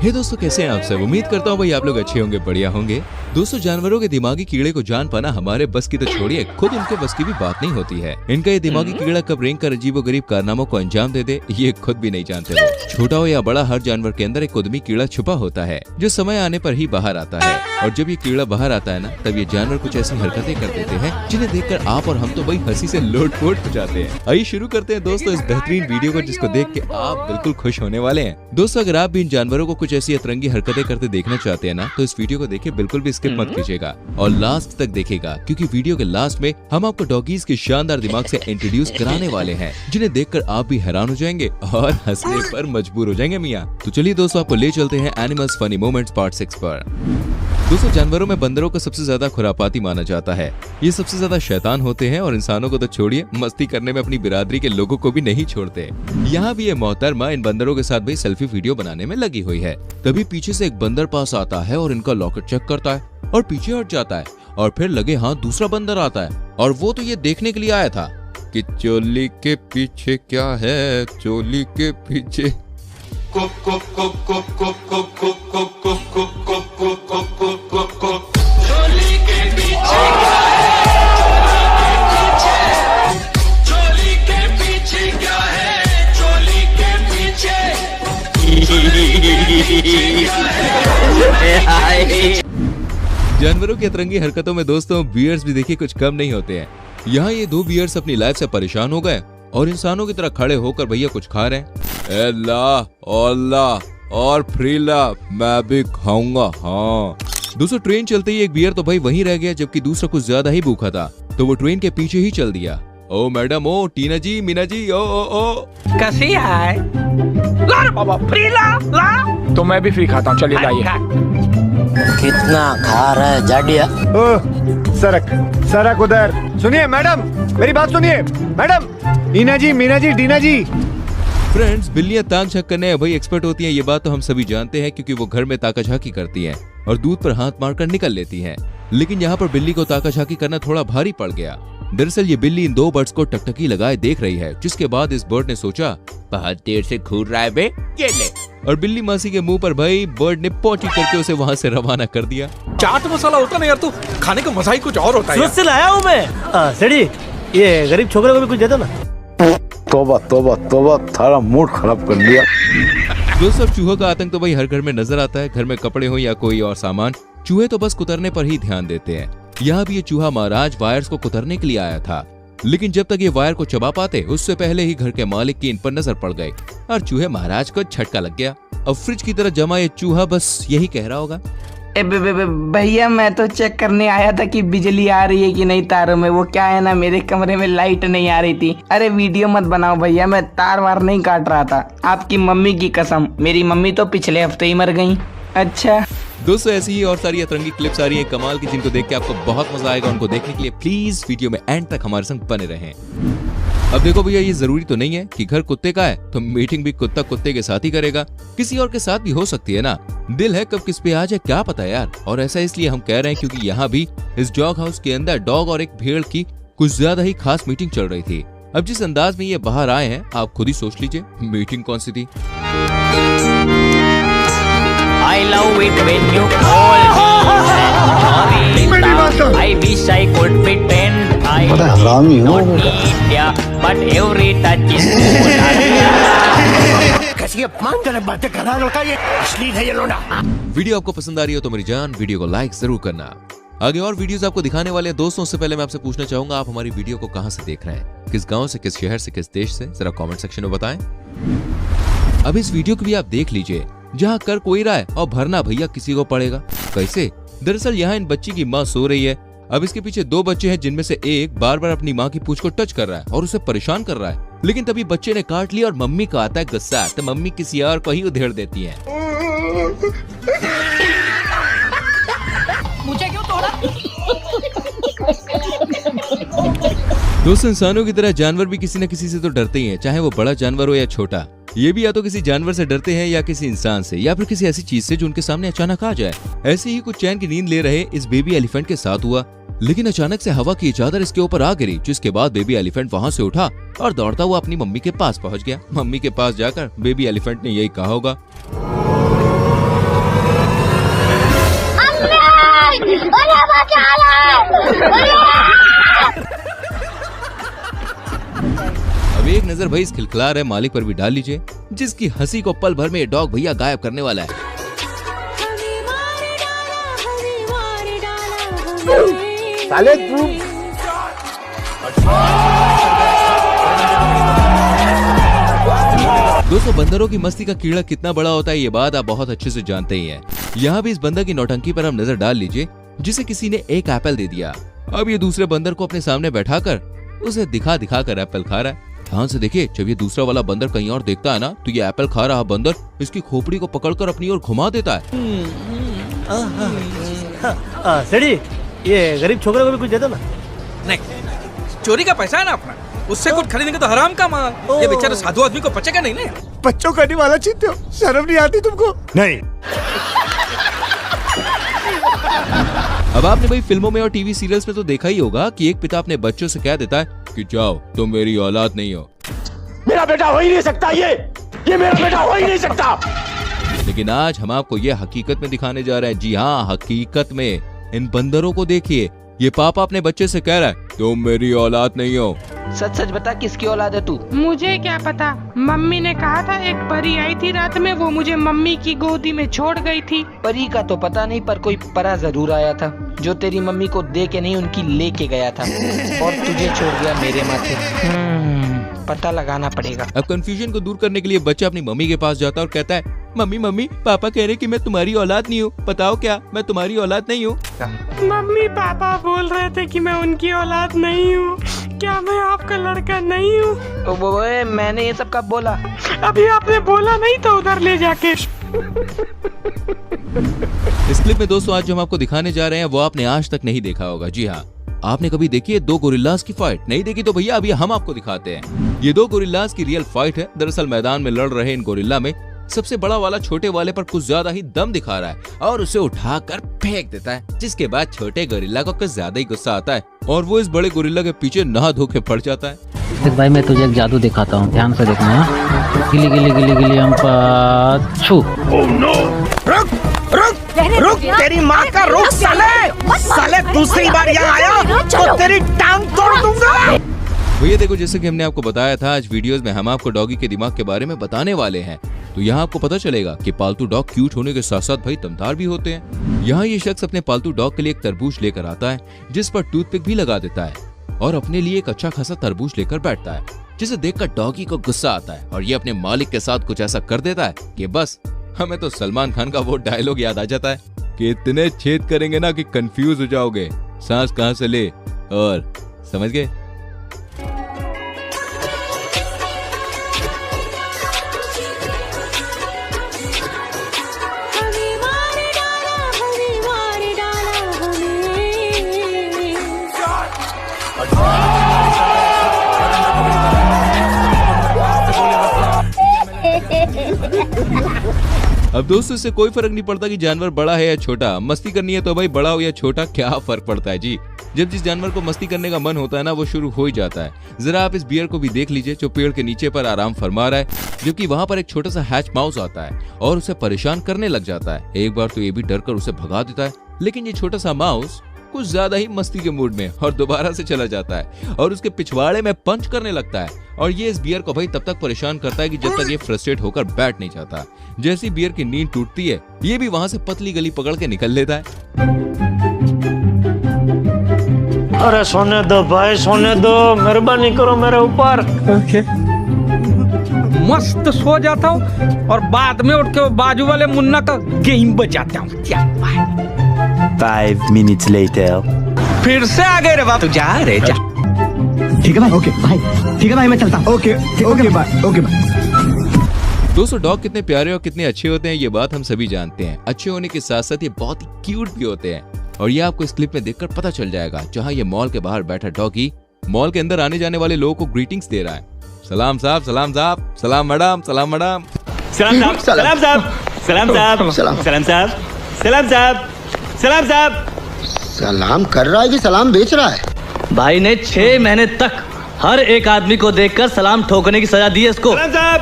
हे दोस्तों, कैसे हैं आप सब? उम्मीद करता हूँ भाई आप लोग अच्छे होंगे, बढ़िया होंगे। दोस्तों, जानवरों के दिमागी कीड़े को जान पाना हमारे बस की तो छोड़िए, खुद उनके बस की भी बात नहीं होती है। इनका ये दिमागी कीड़ा कब रेंग कर अजीबोगरीब कारनामों को अंजाम दे दे, ये खुद भी नहीं जानते वो। छोटा हो या बड़ा, हर जानवर के अंदर एक उद्यमी कीड़ा छुपा होता है जो समय आने पर ही बाहर आता है। और जब ये कीड़ा बाहर आता है ना, तब ये जानवर कुछ ऐसी हरकतें कर देते हैं जिन्हें देखकर आप और हम तो भाई हंसी से लोट-पोट हो जाते हैं। आइए शुरू करते हैं दोस्तों इस बेहतरीन वीडियो को, जिसको देख के आप बिल्कुल खुश होने वाले हैं। दोस्तों, अगर आप भी इन जानवरों को कुछ ऐसी अतरंगी हरकतें करते देखना चाहते हैं ना, तो इस वीडियो को देखिए, बिल्कुल भी स्किप मत कीजिएगा और लास्ट तक देखिएगा, क्योंकि वीडियो के लास्ट में हम आपको डॉगीज के शानदार दिमाग से इंट्रोड्यूस कराने वाले हैं, जिन्हें देखकर आप भी हैरान हो जाएंगे और हंसने पर मजबूर हो जाएंगे मियां। तो चलिए दोस्तों, आपको ले चलते हैं एनिमल्स फनी मोमेंट्स पार्ट 6 पर। दोस्तों, जानवरों में बंदरों को सबसे ज्यादा खुरापाती माना जाता है। ये सबसे ज्यादा शैतान होते हैं और इंसानों को तो छोड़िए, मस्ती करने में अपनी बिरादरी के लोगों को भी नहीं छोड़ते। यहाँ भी ये मोहतरमा इन बंदरों के साथ भी सेल्फी वीडियो बनाने में लगी हुई है। तभी पीछे से एक बंदर पास आता है और इनका लॉकेट चेक करता है और पीछे हट जाता है। और फिर लगे हाथ दूसरा बंदर आता है और वो तो ये देखने के लिए आया था कि चोली के पीछे क्या है, चोली के पीछे जानवरों की अतरंगी हरकतों में दोस्तों बियर्स भी देखिए कुछ कम नहीं होते हैं। यहाँ ये दो बियर्स अपनी लाइफ से परेशान हो गए और इंसानों की तरह खड़े होकर भैया कुछ खा रहे हैं। और फ्रीला, मैं भी खाऊंगा। हाँ दोस्तों, ट्रेन चलते ही एक बियर तो भाई वहीं रह गया, जबकि दूसरा कुछ ज्यादा ही भूखा था, तो वो ट्रेन के पीछे ही चल दिया। ओ मैडम, ओ टीना जी, मीना जी, ओ कैसी है? ला रे बाबा, फ्री ला। तो मैं भी फ्री खाता हूँ, चलिए लाइए। कितना खा रहा है जाडिया? सरक उधर। सुनिए मैडम, मेरी बात सुनिए मैडम। टीना जी, मीना जी, डीना जी। फ्रेंड्स, बिल्लियां ताक झांक करने में भाई एक्सपर्ट होती हैं, ये बात तो हम सभी जानते हैं, क्योंकि वो घर में ताका झांकी करती हैं और दूध पर हाथ मारकर निकल लेती हैं। लेकिन यहाँ पर बिल्ली को ताका झांकी करना थोड़ा भारी पड़ गया। दरअसल ये बिल्ली इन दो बर्ड्स को टकटकी लगाए देख रही है, जिसके बाद इस बर्ड ने सोचा, बहुत देर से घूर रहा है बे, ये ले। और बिल्ली मासी के मुंह पर भाई बर्ड ने पोटी करके उसे वहाँ से रवाना कर दिया। चाट मसाला होता ना यार, तो खाने का मजा ही कुछ और होता है। सूरत से लाया हूँ मैं। सेठी, ये गरीब छोकरे को भी कुछ दे दो ना। तोबा तोबा तोबा, थारा मूड खराब कर दिया। दोस्तों, चूहों का आतंक तो भाई हर घर में नजर आता है। घर में कपड़े हो या कोई और सामान, चूहे तो बस कुतरने पर ही ध्यान देते हैं। यहाँ भी ये चूहा महाराज वायर्स को कुतरने के लिए आया था, लेकिन जब तक ये वायर को चबा पाते, उससे पहले ही घर के मालिक की इन पर नजर पड़ गई और चूहे महाराज को झटका लग गया। अब फ्रिज की तरह जमा ये चूहा बस यही कह रहा होगा, भैया मैं तो चेक करने आया था कि बिजली आ रही है कि नहीं तारों में। वो क्या है ना, मेरे कमरे में लाइट नहीं आ रही थी। अरे वीडियो मत बनाओ भैया, मैं तार वार नहीं काट रहा था। आपकी मम्मी की कसम, मेरी मम्मी तो पिछले हफ्ते ही मर गई। अच्छा दोस्तों, ऐसी ही और सारी अतरंगी क्लिप्स आ रही हैं कमाल की, जिनको देख के आपको बहुत मजा आएगा। उनको देखने के लिए प्लीज वीडियो में एंड तक हमारे संग बने रहें। अब देखो भैया, ये जरूरी तो नहीं है कि घर कुत्ते का है तो मीटिंग भी कुत्ता कुत्ते के साथ ही करेगा। किसी और के साथ भी हो सकती है ना। दिल है कब किस पे आ जाए क्या पता यार। और ऐसा इसलिए हम कह रहे हैं क्योंकि यहाँ भी इस डॉग हाउस के अंदर डॉग और एक भेड़ की कुछ ज्यादा ही खास मीटिंग चल रही थी। अब जिस अंदाज में ये बाहर आए हैं, आप खुद ही सोच लीजिए मीटिंग कौन सी थी। I love it when you call me Marita. I wish I could pretend I don't need ya, but every touch is कैसी अपमान करे बातें कर रहा लड़का, ये असली है ये लोना। वीडियो आपको पसंद आ रही हो तो मेरी जान वीडियो को लाइक जरूर करना। आगे और वीडियोस आपको दिखाने वाले हैं दोस्तों। उससे पहले मैं आपसे पूछना चाहूंगा, आप हमारी वीडियो को कहां से देख रहे हैं, किस गांव से, किस शहर से, किस देश से, जरा कमेंट सेक्शन में बताएं। अब इस वीडियो को भी आप देख लीजिए, जहाँ कर कोई रहा है और भरना भैया किसी को पड़ेगा। कैसे? दरअसल यहाँ इन बच्ची की माँ सो रही है। अब इसके पीछे दो बच्चे हैं, जिनमें से एक बार बार अपनी माँ की पूंछ को टच कर रहा है और उसे परेशान कर रहा है। लेकिन तभी बच्चे ने काट लिया और मम्मी का आता है गुस्सा, तो मम्मी किसी और को ही उधेड़ देती है। मुझे क्यों तोड़ा? दोस्तों, इंसानों की तरह जानवर भी किसी न किसी से तो डरते ही हैं, चाहे वो बड़ा जानवर हो या छोटा। ये भी या तो किसी जानवर से डरते हैं या किसी इंसान से, या फिर किसी ऐसी चीज से जो उनके सामने अचानक आ जाए। ऐसे ही कुछ चैन की नींद ले रहे इस बेबी एलिफेंट के साथ हुआ, लेकिन अचानक से हवा की चादर इसके ऊपर आ गिरी, जिसके बाद बेबी एलिफेंट वहाँ से उठा और दौड़ता हुआ अपनी मम्मी के पास पहुँच गया। मम्मी के पास जाकर बेबी एलिफेंट ने यही कहा होगा, अब एक नजर भाई इस खिलखिला रहे मालिक पर भी डाल लीजिए, जिसकी हंसी को पल भर में ये डॉग भैया गायब करने वाला है। साले तू दोस्तों बंदरों की मस्ती का कीड़ा कितना बड़ा होता है ये बात आप बहुत अच्छे से जानते ही हैं। यहाँ भी इस बंदर की नौटंकी पर हम नजर डाल लीजिए, जिसे किसी ने एक एप्पल दे दिया। अब ये दूसरे बंदर को अपने सामने बैठाकर उसे दिखा दिखा कर एप्पल खा रहा है। ध्यान से देखिए, जब ये दूसरा वाला बंदर कहीं और देखता है ना, तो ये एप्पल खा रहा बंदर इसकी खोपड़ी को पकड़कर अपनी ओर घुमा देता है। सेठी ये गरीब छोकरे को भी कुछ दे दो ना। नहीं, चोरी का पैसा है ना अपना, उससे कुछ खरीदेंगे तो हराम का माल। ये बेचारा साधु आदमी को पचेगा नहीं ना। बच्चों करने वाला चीते हो, शर्म नहीं आती तुमको? नहीं। अब आपने भाई फिल्मों में और टीवी सीरियल्स में तो देखा ही होगा कि एक पिता अपने बच्चों से कह देता है कि जाओ तुम मेरी औलाद नहीं हो। मेरा बेटा हो ही नहीं सकता, ये मेरा बेटा हो ही नहीं सकता। लेकिन आज हम आपको ये हकीकत में दिखाने जा रहे हैं। जी हाँ, हकीकत में। इन बंदरों को देखिए, ये पापा अपने बच्चे से कह रहा है तुम मेरी औलाद नहीं हो। सच सच बता, किसकी औलाद है तू? मुझे क्या पता, मम्मी ने कहा था एक परी आई थी रात में, वो मुझे मम्मी की गोदी में छोड़ गई थी। परी का तो पता नहीं, पर कोई परा जरूर आया था जो तेरी मम्मी को दे के नहीं उनकी लेके गया था और तुझे छोड़ गया मेरे माथे। पता लगाना पड़ेगा। अब कंफ्यूजन को दूर करने के लिए बच्चा अपनी मम्मी के पास जाता है और कहता है मम्मी मम्मी पापा कह रहे कि मैं तुम्हारी औलाद नहीं हूँ, बताओ क्या मैं तुम्हारी औलाद नहीं हूँ? मम्मी पापा बोल रहे थे कि मैं उनकी औलाद नहीं हूँ, क्या मैं आपका लड़का नहीं हूँ? वो मैंने ये सब कब बोला? अभी आपने बोला नहीं तो उधर ले जाके। इस क्लिप में दोस्तों आज जो हम आपको दिखाने जा रहे हैं वो आपने आज तक नहीं देखा होगा। जी हाँ, आपने कभी देखी है दो गोरिल्लास की फाइट? नहीं देखी तो भैया अभी हम आपको दिखाते हैं। ये दो गोरिल्लास की रियल फाइट है। दरअसल मैदान में लड़ रहे इन गोरिल्ला में सबसे बड़ा वाला छोटे वाले पर कुछ ज्यादा ही दम दिखा रहा है और उसे उठाकर फेंक देता है, जिसके बाद छोटे गोरिल्ला को कुछ ज्यादा ही गुस्सा आता है और वो इस बड़े गोरिल्ला के पीछे नहा धो के पड़ जाता है। देख भाई, मैं तुझे एक जादू दिखाता हूँ, ध्यान से देखना है। गिली गिली गिली गिली छू। रुक तेरी माँ का रुक साले दूसरी बार यहाँ आया तो तेरी टांग तोड़ दूंगा। भैया देखो, जैसे कि हमने आपको बताया था, आज वीडियोस में हम आपको डॉगी के दिमाग के बारे में बताने वाले हैं। तो यहाँ आपको पता चलेगा कि पालतू डॉग क्यूट होने के साथ साथ भाई दमदार भी होते हैं। यहाँ ये शख्स अपने पालतू डॉग के लिए एक तरबूज लेकर आता है, जिस पर टूथपिक भी लगा देता है और अपने लिए एक अच्छा खासा तरबूज लेकर बैठता है, जिसे देखकर डॉगी को गुस्सा आता है और ये अपने मालिक के साथ कुछ ऐसा कर देता है कि बस हमें तो सलमान खान का वो डायलॉग याद आ जाता है कि इतने छेद करेंगे ना कि कंफ्यूज हो जाओगे, सांस कहाँ से ले, और समझ गए। अब दोस्तों इससे कोई फर्क नहीं पड़ता कि जानवर बड़ा है या छोटा, मस्ती करनी है तो भाई बड़ा हो या छोटा क्या फर्क पड़ता है जी। जब जिस जानवर को मस्ती करने का मन होता है ना, वो शुरू हो ही जाता है। जरा आप इस बियर को भी देख लीजिए जो पेड़ के नीचे पर आराम फरमा रहा है, जबकि वहाँ पर एक छोटा सा हैच माउस आता है और उसे परेशान करने लग जाता है। एक बार तो ये भी डर कर उसे भगा देता है, लेकिन ये छोटा सा माउस कुछ ज्यादा ही मस्ती के मूड में और दोबारा से चला जाता है और उसके पिछवाड़े में पंच करने लगता है और ये इस बियर को भाई तब तक परेशान करता है कि जब तक ये फ्रस्ट्रेट होकर बैठ नहीं जाता। जैसी बियर की नींद टूटती है, ये भी वहाँ से पतली गली पकड़ के निकल लेता है। अरे सोने दो भाई, सोने दो, मेहरबानी करो मेरे ऊपर। मस्त सो जाता हूँ और बाद में उठ के बाजू वाले मुन्ना का गेम बजाता हूँ। 5 minutes later. फिर से आ गए रे बाप, तू जा रे जा। ठीक है भाई, ओके भाई, ठीक है भाई, मैं चलता हूँ। Okay bye, okay bye. दोस्तों डॉग कितने प्यारे और कितने अच्छे होते हैं ये बात हम सभी जानते हैं। अच्छे होने के साथ साथ ये बहुत ही क्यूट भी होते हैं और ये आपको इस क्लिप में देखकर पता चल जाएगा, जहाँ ये मॉल के बाहर बैठा डॉगी मॉल के अंदर आने जाने वाले लोगों को ग्रीटिंग्स दे रहा है। सलाम साहब, सलाम साहब, सलाम मैडम, सलाम मैडम, सलाम साहब, सलाम साहब, सलाम साहब, सलाम साहब, सलाम साहब, सलाम साहब। सलाम कर रहा है कि सलाम बेच रहा है? भाई ने 6 महीने तक हर एक आदमी को देखकर सलाम ठोकने की सजा दी है इसको। सलाम साहब,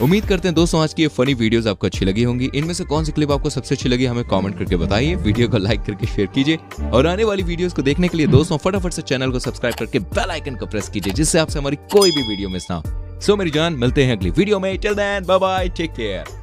उम्मीद करते हैं दोस्तों आज की ये फनी वीडियोस आपको अच्छी लगी होंगी। इनमें से कौन सी क्लिप आपको सबसे अच्छी लगी हमें कमेंट करके बताइए। वीडियो को लाइक करके शेयर कीजिए और आने वाली वीडियोस को देखने के लिए दोस्तों फटाफट से चैनल को सब्सक्राइब करके बेल आइकन को प्रेस कीजिए, जिससे आपसे हमारी कोई भी वीडियो मिस ना हो। सो मेरी जान, मिलते हैं अगली वीडियो में। Till then bye bye, take care.